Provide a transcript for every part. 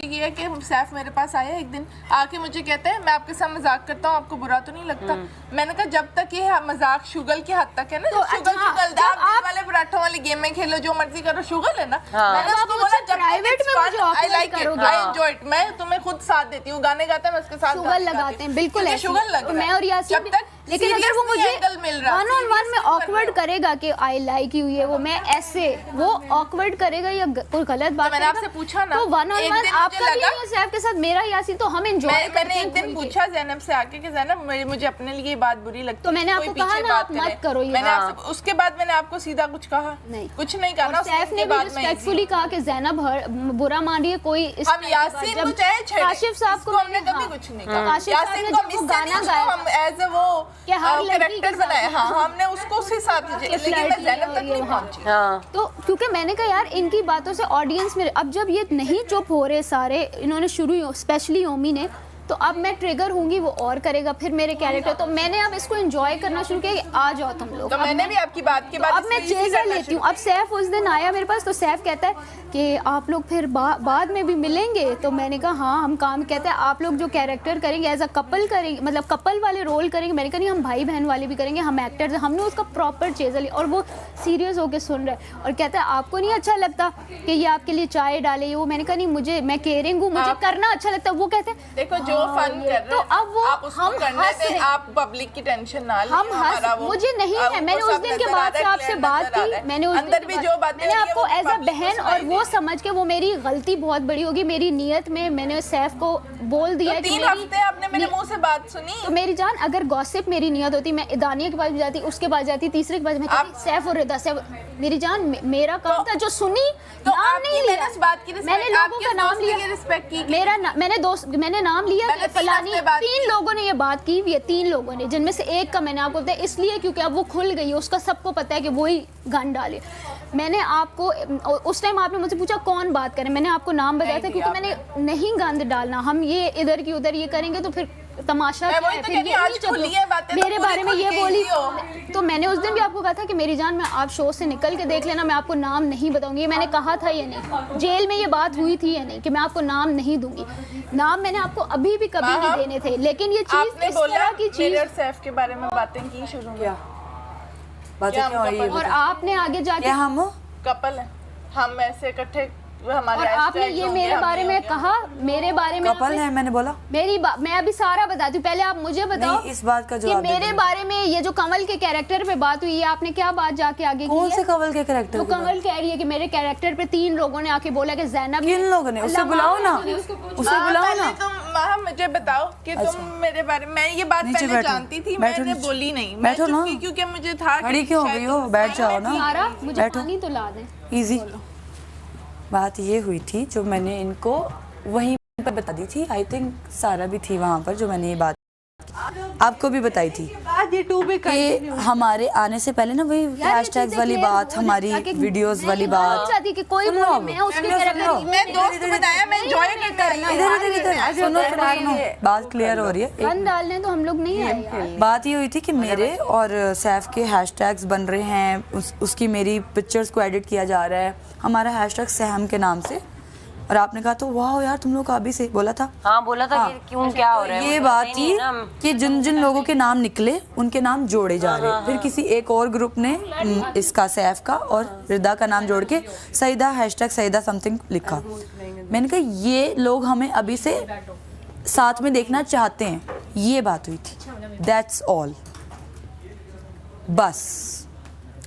ये है कि सैफ मेरे पास आया एक दिन, आके मुझे कहते हैं मैं आपके साथ मजाक करता हूँ, आपको बुरा तो नहीं लगता? मैंने कहा जब तक ये मजाक शुगल की हद तक है ना, शुगल आप वाले पराठों वाले गेम में खेलो, जो मर्जी करो, शुगल है ना। मैंने उसको बोला जब प्राइवेट में I like it, I enjoy it, मैं तुम्हें खुद साथ देती हूँ, गाने गाते हैं मैं उसके साथ शुगल लगाते हैं, बिल्कुल शुगल लग मैं और यासीन। लेकिन अगर वो मुझे वन ऑन वन में ऑकवर्ड करेगा कि आई लाइक यू, ये वो, मैं ऐसे वो ऑकवर्ड करेगा या कोई गलत बात, मैंने आपसे पूछा ना, तो वन ऑन वन आपका भी है सैफ के साथ, मेरा यासीन, तो हम एंजॉय करते हैं। मैंने एक दिन पूछा ज़ैनब से आके कि ज़ैनब मुझे अपने लिए ये बात बुरी लगती है, तो मैंने आपको कहा ना आप मत करो ये। मैंने आपसे उसके बाद मैंने आपको सीधा कुछ कहा नहीं, कुछ नहीं कहा ना। सैफ ने भी रिस्पेक्टफुली कहा कि ज़ैनब बुरा मान रही है, कोई हम यासीन को चाहे छेड़े, काशिफ साहब को हमने कभी कुछ नहीं कहा। यासीन को जब गाना गाया हम एज ए वो कैरेक्टर बनाया, हाँ हमने उसको उसी साथ, लेकिन मैं ज़ैनब तक नहीं पहुंची। तो क्योंकि मैंने कहा यार इनकी बातों से ऑडियंस में, अब जब ये नहीं चुप हो रहे सारे, इन्होंने शुरू स्पेशली ओमी ने, तो अब मैं ट्रिगर होंगी, वो और करेगा फिर मेरे कैरेक्टर, तो मैंने अब इसको एंजॉय करना शुरू किया कि आ जाओ तुम लोग। तो मैंने भी आपकी बात के बाद अब मैं चेज़र लेती हूँ। अब सैफ उस दिन आया मेरे पास, तो सैफ कहता है कि आप लोग फिर बाद में भी मिलेंगे, तो मैंने कहा हाँ हम काम, कहते हैं आप लोग जो कैरेक्टर करेंगे एज अ कपल करेंगे, मतलब कपल वाले रोल करेंगे। मैंने कहा नहीं हम भाई बहन वाले भी करेंगे, हम एक्टर्स, हमने उसका प्रॉपर चेज़र लिया, और वो सीरियस होकर सुन रहा है और कहता है आपको नहीं अच्छा लगता कि ये आपके लिए चाय डाले, वो मैंने कहा नहीं मुझे, मैं केयरिंग हूँ, मुझे करना अच्छा लगता है। वो कहते हैं देखो जो फन कर रहे तो अब वो हम हंस रहे, आप पब्लिक की टेंशन ना लें, हम हंस, मुझे नहीं है, मैंने उस दिन के बाद से आपसे बात की, मैंने उस अंदर भी जो बातें मैंने आपको एज अ बहन और वो समझ के, वो मेरी गलती बहुत बड़ी होगी मेरी नीयत में, मैंने सैफ को बोल दिया कि 3 हफ्ते आपने मेरे मुंह से बात सुनी। तो मेरी जान अगर गॉसिप मेरी नियत होती, मैं दानिया के पास भी जाती, उसके पास जाती, तीसरे के पास, मैं कहती सैफ और रिदा, सैफ मेरी जान, मेरा काम था जो सुनी, तो नाम नहीं लिया, मैंने लोगों का नाम लिया, रिस्पेक्ट की, मेरा मैंने नाम लिया फलानी, 3 लोगों ने ये बात की हुई है, 3 लोगों ने, जिनमें से एक का मैंने आपको बताया इसलिए क्योंकि अब वो खुल गई है, उसका सबको पता है कि वही गन डाले। मैंने आपको उस टाइम आपने मुझसे पूछा कौन बात करे, मैंने आपको नाम बताया था क्योंकि मैंने नहीं गंद डालना, हम ये इधर की उधर ये करेंगे तो फिर तमाशा क्या है, फिर ये मेरे बारे में ये बोली। तो मैंने उस दिन भी आपको कहा था कि मेरी जान मैं आप शो से निकल के देख लेना, मैं आपको नाम नहीं बताऊंगी, ये मैंने कहा था या नहीं, जेल में ये बात हुई थी या नहीं कि मैं आपको नाम नहीं दूंगी, नाम मैंने आपको अभी भी कभी नहीं देने थे, लेकिन ये चीज इस तरह की चीज सैफ के बारे में बातें की शुरू किया, और आपने आगे जाके हम कपल हैं, हम ऐसे इकट्ठे, और आपने ये मेरे बारे में कहा, मेरे बारे में कपल है मैंने बोला, मैं अभी सारा बताती हूँ, पहले आप मुझे बताओ इस बात का कि मेरे बारे में ये जो कमल के कैरेक्टर पे बात हुई है, आपने क्या बात जाके आगे की है? कौन से कमल के कैरेक्टर? तो कमल कह रही है कि मेरे कैरेक्टर पे 3 लोगों ने आके बोला कि ज़ैनब, किन लोगों ने? उसे बुलाओ ना, उसे बुलाओ ना। तुम मुझे बताओ कि तुम मेरे बारे में, मैं ये बात पहले जानती थी, मैंने बोली नहीं, बैठो ना, क्योंकि मुझे था खड़ी क्यों हो गई हो, बैठ जाओ ना, मुझे पानी तो ला दे। इजी बात ये हुई थी जो मैंने इनको वहीं पर बता दी थी, आई थिंक सारा भी थी वहाँ पर, जो मैंने ये बात आपको भी बताई थी कि हमारे आने से पहले ना वही हैशटैग्स वाली बात, हमारी वीडियोस वाली बात, कि कोई बोले मैं उसके कैरेक्टर, मैं दोस्त बताया, मैं एंजॉय करता रही हूं, इधर सुनो बात क्लियर हो रही है। गन डालने तो हम लोग नहीं आए। बात ये हुई थी कि मेरे और सैफ के हैशटैग्स बन रहे हैं, उसकी मेरी पिक्चर्स को एडिट किया जा रहा है, हमारा हैशटैग सहम के नाम से, और आपने कहा तो वाह यार तुम लोग अभी से बोला था, हाँ बोला था कि क्यों क्या हो रहा है, ये बात थी कि जिन जिन लोगों के नाम निकले उनके नाम जोड़े जा रहे हैं। फिर किसी एक और ग्रुप ने इसका सैफ का और रिदा का नाम जोड़ के सईदा हैशटैग सईदा समथिंग लिखा। मैंने कहा ये लोग हमें अभी से साथ में देखना चाहते हैं, ये बात हुई थी, दैट्स ऑल, बस।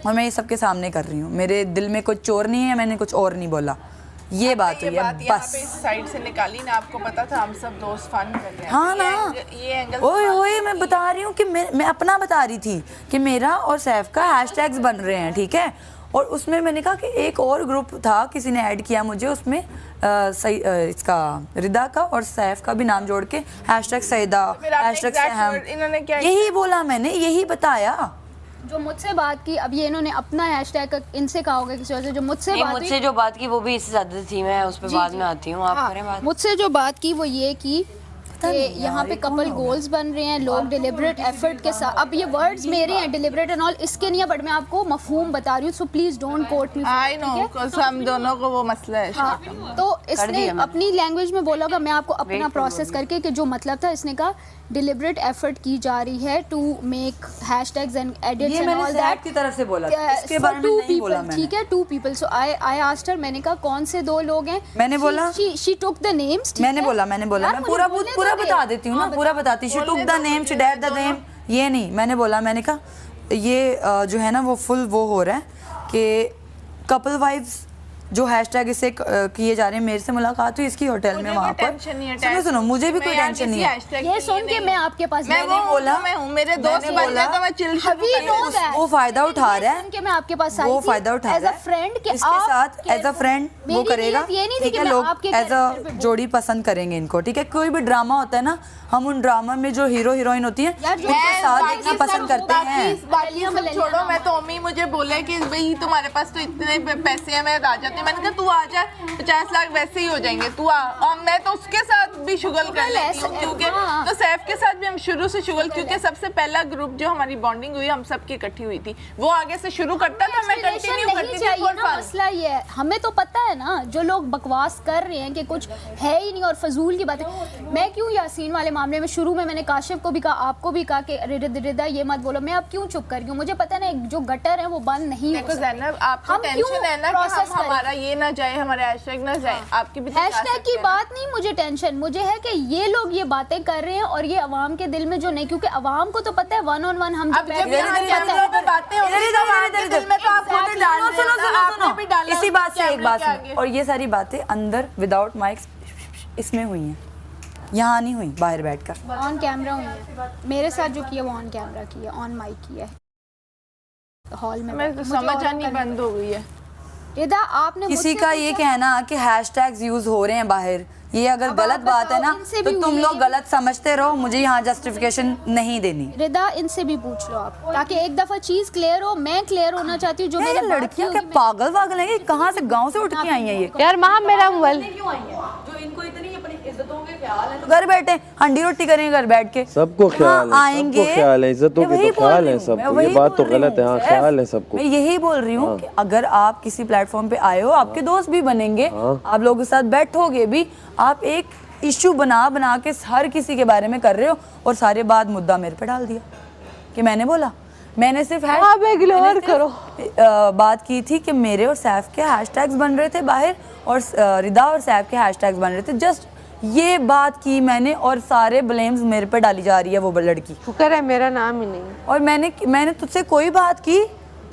और मैं ये सबके सामने कर रही हूँ, मेरे दिल में कुछ चोर नहीं है, मैंने कुछ और नहीं बोला, ये बात हुई है बस। इस साइड से निकाली ना, आपको पता था हम सब दोस्त फन कर रहे हैं, हाँ ना, ये एंगल ओए मैं बता रही हूँ कि मैं अपना बता रही थी कि मेरा और सैफ का हैशटैग्स बन रहे हैं, ठीक है। और उसमें मैंने कहा कि एक और ग्रुप था, किसी ने ऐड किया मुझे उसमें, इसका रिदा का और सैफ का भी नाम जोड़ के हैशटैग सईदा हैशटैग सहम, यही बोला मैंने, यही बताया। जो मुझसे बात की, अब ये इन्होंने अपना हैशटैग इनसे कहा होगा किसी वजह से, जो मुझसे बात की वो भी इससे ज्यादा थी, मैं उस पर बाद में आती हूँ, आप करें बात। मुझसे जो बात की वो ये की पता कि नहीं यहाँ पे कपल गोल्स बन रहे हैं, लोग डिलिबरेट एफर्ट के साथ, अब ये वर्ड्स मेरे हैं डिलिबरेट एंड ऑल, इसके नहीं है, बट मैं आपको मफहूम बता रही हूँ, so please don't quote me. I know, हम दोनों को वो मसला है। हाँ, तो इसने अपनी लैंग्वेज में बोला होगा, मैं आपको अपना प्रोसेस करके कि जो मतलब था, इसने कहा डिलिबरेट एफर्ट की जा रही है to make hashtags and edits and all that की तरफ से बोला था, इसके बारे में नहीं बोला मैंने। ठीक है, 2 people, so I asked her, मैंने कहा कौन से 2 लोग हैं, मैंने बोला शी टुक द नेम्स। मैंने बोला मैं पूरा बता देती हूँ ना, पूरा बताती। She took the name, she did the name, ये नहीं मैंने बोला। मैंने कहा ये जो है ना वो फुल वो हो रहा है कि कपल वाइफ्स जो हैशटैग इसे किए जा रहे हैं, मेरे से मुलाकात हुई इसकी होटल में वहाँ पर। सुनो मुझे भी कोई टेंशन नहीं है, ये सुन के मैं आपके पास मैंने बोला मैं हूँ, मेरे दोस्त बनते तो मैं चिल वो फायदा उठा रहा है, कि मैं आपके पास आई वो थी फायदा उठा रहा है फ्रेंड के इसके साथ एज अ फ्रेंड वो करेगा। ये नहीं थी ठीक कि है, मैं लोग आपके एज अ जोड़ी पसंद करेंगे इनको। ठीक है, कोई भी ड्रामा होता है ना, हम उन ड्रामा में जो हीरो हीरोइन होती है उनके साथ देखना पसंद करते हैं। बाकी सब छोड़ो, मैं तो अम्मी मुझे बोले कि भाई तुम्हारे पास तो इतने पैसे हैं, मैं आ जाती हूँ। मैंने कहा तू आ जा, 50 लाख वैसे ही हो जाएंगे, तू आ। और मैं तो उसके साथ भी शुगल कर लेती हूँ, क्योंकि तो सैफ के साथ भी हम शुरू से शुगल, क्योंकि सबसे पहला ग्रुप जो हमारी बॉन्डिंग हुई हम सबकी इकट्ठी हुई थी, वो आगे से शुरू करता था, मैं कंटिन्यू करती थी। मसला ये है, हमें तो पता है ना, जो लोग बकवास कर रहे हैं कि कुछ है ही नहीं और फजूल की बातें। मैं क्यों यासीन वाले मामले में शुरू में मैंने काशिफ को भी कहा, आपको भी कहा कि रिदा ये मत बोलो, मैं अब क्यों चुप कर रही हूँ? मुझे पता है ना, जो गटर है वो बंद नहीं हो सकता। ज़ैनब, आपको टेंशन है ना कि हमारा ये ना जाए, हमारे हैशटैग ना जाए, आपकी भी हैशटैग की बात नहीं मुझे टेंशन, मुझे है कि ये लोग ये बातें कर रहे हैं और ये अवाम के दिल में जो नहीं, क्योंकि अवाम को तो पता है 1-on-1 हम इसी बात से एक बात सुनो, और ये सारी बातें अंदर विदाउट माइक्स इसमें हुई हैं, यहाँ नहीं हुई, बाहर बैठकर ऑन कैमरा हुई है। मेरे साथ जो किया वो ऑन कैमरा किया, ऑन माइक किया है हॉल में। मैं तो समझ आनी बंद हो गई है। रिदा आपने किसी का ये कहना कि हैशटैग्स यूज हो रहे हैं बाहर, ये अगर गलत बात है ना तो तुम लोग गलत समझते रहो, मुझे यहाँ जस्टिफिकेशन नहीं देनी। रिदा इनसे भी पूछ लो आप, ताकि एक दफा चीज क्लियर हो। मैं क्लियर होना चाहती हूँ। जो मेरे लड़कियाँ क्या पागल वागल हैं, कहाँ से गांव से उठ के आई हैं ये? यार माँ मेरा मोबाइल जो इनको इतनी अपनी इज्जतों के ख्याल है, तो घर बैठे हंडी रोटी करेंगे घर बैठ के, सबको ख्याल है, आएंगे, सबको ख्याल है, इज्जतों के तो ख्याल है सबको। ये बात तो गलत है, हाँ ख्याल है सबको। मैं यही बोल रही हूँ कि अगर आप किसी प्लेटफॉर्म पे आए हो, आपके दोस्त भी बनेंगे, आप लोगों के साथ बैठोगे भी, आप एक इश्यू बना के हर किसी के बारे में कर रहे हो, और सारे बाद मुद्दा मेरे पे डाल दिया कि मैंने बोला। मैंने सिर्फ बात की थी कि मेरे और सैफ के हैशटैग्स बन रहे थे बाहर, और रिदा और सैफ के हैशटैग्स बन रहे थे, जस्ट ये बात की मैंने, और सारे ब्लेम्स मेरे पे डाली जा रही है वो लड़की। शुक्र है मेरा नाम ही नहीं। और मैंने तुझसे कोई बात की,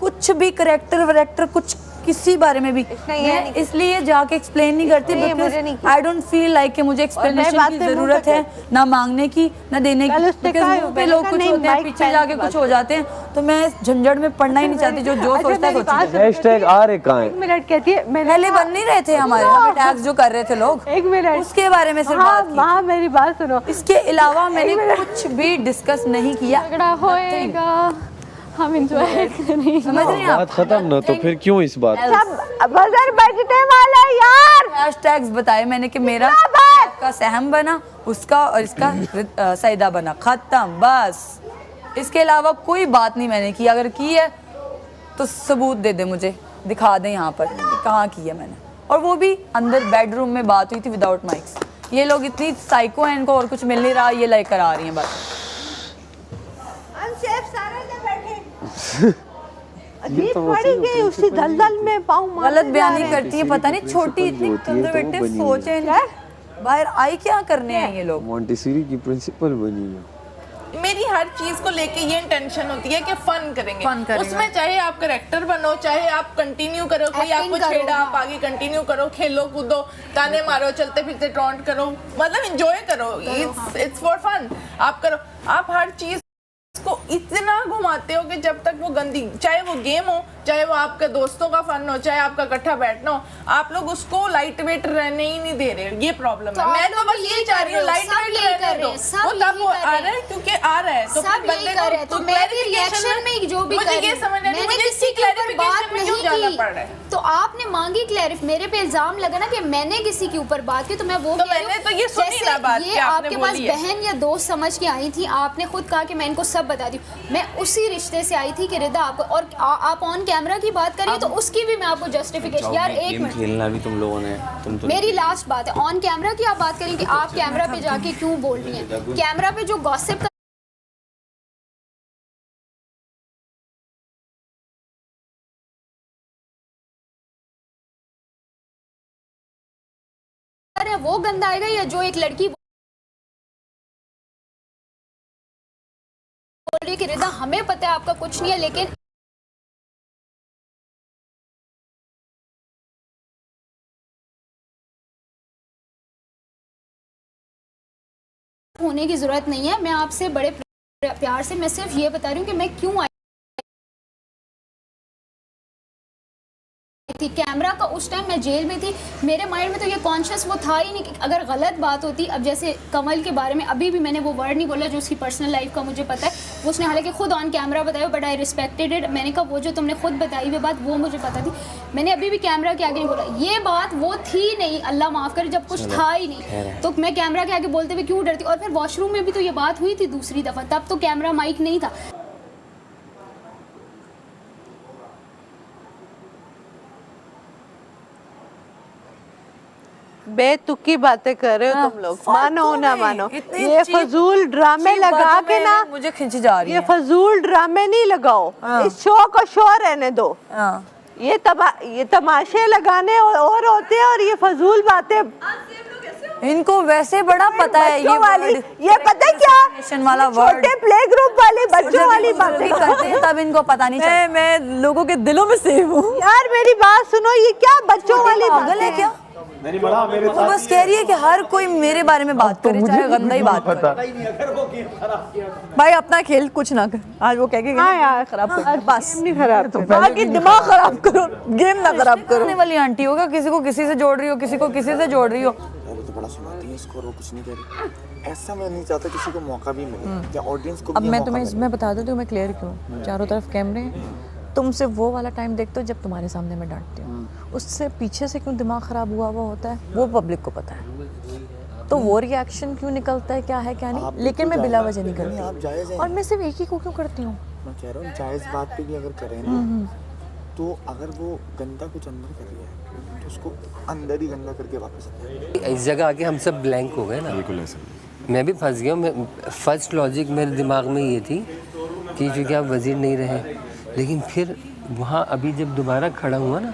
कुछ भी करेक्टर वरेक्टर कुछ किसी बारे में भी मैं इसलिए जाके एक्सप्लेन नहीं करती, because I don't feel like कि मुझे एक्सप्लेनेशन की जरूरत है, ना मांगने की ना देने की, बिकॉज़ मुंह पे लोग कुछ होते हैं, पीछे जाके कुछ हो जाते हैं, तो मैं झंझट में पढ़ना ही नहीं चाहती। जो सोचता है सोचता है। हैशटैग आ रहे कहाँ हैं? 1 मिनट कहती है, पहले बन नहीं रहे थे हमारे हमें टैग्स जो कर रहे थे लोग, 1 मिनट उसके बारे में सिर्फ बात की। माँ मेरी बात सुनो, इसके अलावा मैंने कुछ भी डिस्कस नहीं किया। झगड़ा होएगा, हम एंजॉय करेंगे, समझ रहे हैं आप? बात खत्म ना, तो फिर क्यों इस बात? सब बजर बजने वाला है यार। हैशटैग्स बताए मैंने कि मेरा का सहम बना, उसका और इसका सईदा बना, खत्म बस। इसके अलावा कोई बात नहीं मैंने की, अगर की है तो सबूत दे दे मुझे, दिखा दे यहाँ पर कहाँ की है मैंने। और वो भी अंदर बेडरूम में बात हुई थी विदाउट माइक्स। ये लोग इतनी साइको हैं, इनको और कुछ मिल नहीं रहा, ये लेकर आ रही हैं बस। पड़ी गई उसी दलदल में, पाँव गलत बयानी करती है, पता नहीं छोटी इतनी कंजर्वेटिव सोच है, बाहर आई क्या करने हैं ये लोग। मॉन्टेसरी की प्रिंसिपल बनी है। मेरी हर चीज को लेके ये इंटेंशन होती है कि फन करेंगे, उसमें चाहे आप करेक्टर बनो, चाहे आप कंटिन्यू करो, कोई आपको छेड़ा आप आगे कंटिन्यू करो, खेलो कूदो, ताने मारो, चलते फिरते टॉन्ट करो, मतलब एंजॉय करो, इट्स फॉर फन। आप करो, आप हर चीज को इतना घुमाते हो कि जब तक वो गंदी, चाहे वो गेम हो चाहे वो आपके दोस्तों का फन हो, चाहे आपका इकट्ठा बैठना हो, आप लोग उसको लाइट वेट रहने ही नहीं दे रहे। ये प्रॉब्लम है। मैं तो बस यही चाह रही हूँ लाइट वेट रहने दो। वो तब आ रहा है क्योंकि आ रहा है तो सब यही कर रहे हैं। तो मैं भी रिएक्शन में जो भी मुझे ये समझ नहीं, मुझे किसी क्लैरिफिकेशन में क्यों जाना पड़ रहा है? तो आपने मांगी क्लैरिफ, मेरे पे इल्जाम लगा ना कि मैंने किसी के ऊपर बात की, तो मैं वो तो मैंने तो ये सुनी ना बात ये आपके पास बहन या दोस्त समझ के आई थी, आपने खुद कहा कि मैं इनको सब बता दी। मैं उसी रिश्ते से आई थी कि रिदा आपको, और आप ऑन कैमरा की बात करिए तो उसकी भी मैं आपको जस्टिफिकेशन, यार एक मिनट खेलना भी तुम लोगों ने, तुम तो मेरी लास्ट बात है, ऑन कैमरा की आप बात करें कि आप कैमरा पे जाके क्यों बोल रही हैं। कैमरा पे जो गॉसिप है वो गंदा आएगा, या जो एक लड़की बोल रही है कि रिदा हमें पता है आपका कुछ नहीं है, लेकिन होने की जरूरत नहीं है। मैं आपसे बड़े प्यार से मैं सिर्फ ये बता रही हूँ कि मैं क्यों आई थी। कैमरा का उस टाइम मैं जेल में थी, मेरे माइंड में तो ये कॉन्शियस वो था ही नहीं कि अगर गलत बात होती, अब जैसे कमल के बारे में अभी भी मैंने वो वर्ड नहीं बोला जो उसकी पर्सनल लाइफ का मुझे पता है, उसने हालांकि खुद ऑन कैमरा बताया, बट आई रिस्पेक्टेड इट। मैंने कहा वो जो तुमने खुद बताई हुई बात वो मुझे पता थी, मैंने अभी भी कैमरा के आगे नहीं बोला। ये बात वो थी नहीं, अल्लाह माफ़ करे, जब कुछ था ही नहीं तो मैं कैमरा के आगे बोलते हुए क्यों डरती। और फिर वॉशरूम में भी तो ये बात हुई थी दूसरी दफ़ा, तब तो कैमरा माइक नहीं था। बेतुकी बातें कर रहे हो तुम लोग, मानो ना मानो। इतनी ये फजूल ड्रामे चीप लगा बातों के में ना मुझे खिंच जा रही ये है। फजूल ड्रामे नहीं लगाओ, इस शो को शो रहने दो। हाँ। ये तमाशे लगाने और होते हैं, और ये फजूल बातें इनको वैसे बड़ा पता है ये वाली, word, ये पता है क्या वाला वर्ड छोटे प्ले ग्रुप वाले बच्चों वाली बातें करते हैं, तब इनको पता नहीं चलता। मैं लोगों के दिलों में सेव हूँ। यार मेरी बात सुनो, ये क्या बच्चों वाली पागल है क्या? वो बस कह रही है कि हर कोई मेरे बारे में बात करे, चाहे गंदा ही बात करे। भाई अपना खेल कुछ ना कर, आज वो कह के हाँ यार खराब कर, बस नहीं खराब तो बाकी दिमाग खराब करो, गेम ना खराब करो। करने वाली आंटी होगा, किसी को किसी से जोड़ रही हो, किसी को किसी से जोड़ रही हो। वो तो बड़ा सुनाती है इसको, वो कुछ नहीं कह रही। ऐसा मैं नहीं चाहता किसी को मौका भी मिले, या ऑडियंस को अब भी मैं मौका तुम्हें मिले। मैं बता दूं मैं क्लियर क्यों, चारों तरफ कैमरे हैं, तुम सिर्फ वो वाला टाइम देखते हो जब तुम्हारे सामने मैं डांटती हूँ, उससे पीछे से क्यों दिमाग खराब हुआ वो होता है वो पब्लिक को पता है, तो वो रिएक्शन क्यों निकलता है क्या है क्या नहीं, लेकिन मैं बिला वजह नहीं आप जायज़ करती, है। और मैं सिर्फ एक ही को क्यों करती हूँ। मैं कह रहा हूँ जायज़ बात पे भी अगर करें ना, तो अगर वो गंदा कुछ अंदर कर रही है तो उसको अंदर ही गंदा करके वापस आ जाए। इस जगह आके हम सब ब्लैंक हो गए ना। बिल्कुल ऐसा। मैं भी फंस गया हूँ। फर्स्ट लॉजिक मेरे दिमाग में ये थी कि चूँकि आप वज़ीर नहीं रहे, लेकिन फिर वहाँ अभी जब दोबारा खड़ा हुआ ना